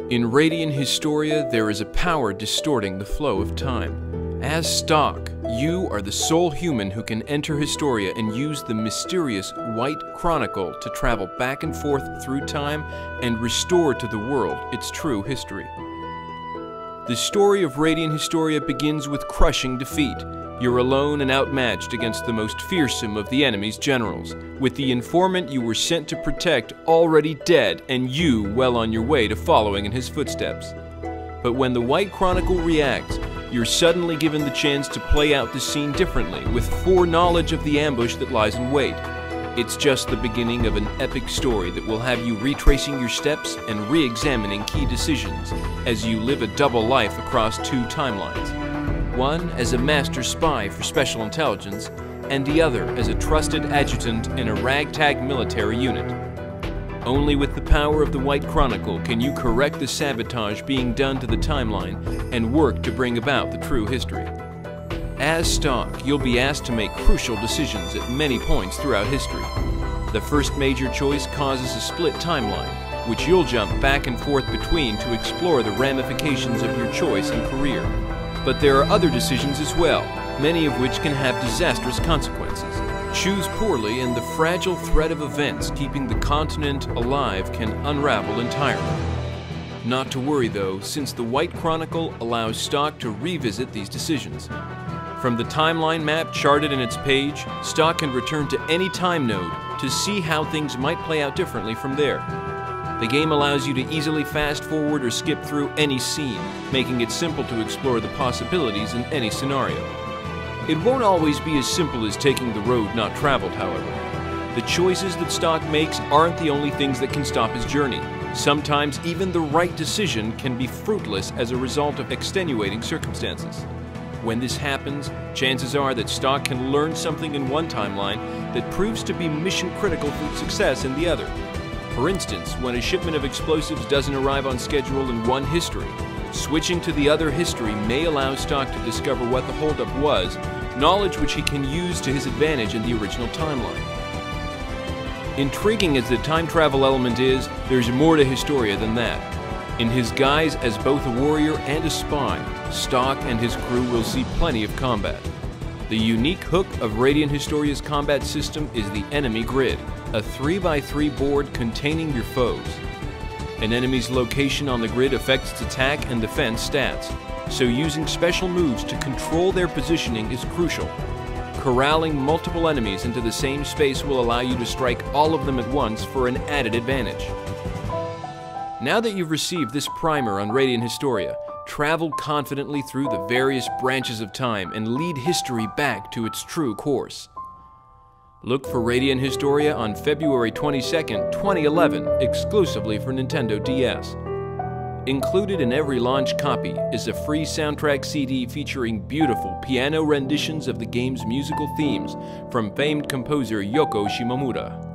In Radiant Historia, there is a power distorting the flow of time. As Stock, you are the sole human who can enter Historia and use the mysterious White Chronicle to travel back and forth through time and restore to the world its true history. The story of Radiant Historia begins with crushing defeat. You're alone and outmatched against the most fearsome of the enemy's generals, with the informant you were sent to protect already dead and you well on your way to following in his footsteps. But when the White Chronicle reacts, you're suddenly given the chance to play out the scene differently, with foreknowledge of the ambush that lies in wait. It's just the beginning of an epic story that will have you retracing your steps and re-examining key decisions as you live a double life across two timelines. One as a master spy for special intelligence, and the other as a trusted adjutant in a ragtag military unit. Only with the power of the White Chronicle can you correct the sabotage being done to the timeline and work to bring about the true history. As Stock, you'll be asked to make crucial decisions at many points throughout history. The first major choice causes a split timeline, which you'll jump back and forth between to explore the ramifications of your choice and career. But there are other decisions as well, many of which can have disastrous consequences. Choose poorly and the fragile thread of events keeping the continent alive can unravel entirely. Not to worry though, since the White Chronicle allows Stock to revisit these decisions. From the timeline map charted in its page, Stock can return to any time node to see how things might play out differently from there. The game allows you to easily fast forward or skip through any scene, making it simple to explore the possibilities in any scenario. It won't always be as simple as taking the road not traveled, however. The choices that Stock makes aren't the only things that can stop his journey. Sometimes even the right decision can be fruitless as a result of extenuating circumstances. When this happens, chances are that Stock can learn something in one timeline that proves to be mission critical for success in the other. For instance, when a shipment of explosives doesn't arrive on schedule in one history, switching to the other history may allow Stock to discover what the holdup was, knowledge which he can use to his advantage in the original timeline. Intriguing as the time travel element is, there's more to Historia than that. In his guise as both a warrior and a spy, Stock and his crew will see plenty of combat. The unique hook of Radiant Historia's combat system is the enemy grid, a 3x3 board containing your foes. An enemy's location on the grid affects its attack and defense stats, so using special moves to control their positioning is crucial. Corralling multiple enemies into the same space will allow you to strike all of them at once for an added advantage. Now that you've received this primer on Radiant Historia, travel confidently through the various branches of time and lead history back to its true course. Look for Radiant Historia on February 22nd, 2011, exclusively for Nintendo DS. Included in every launch copy is a free soundtrack CD featuring beautiful piano renditions of the game's musical themes from famed composer Yoko Shimomura.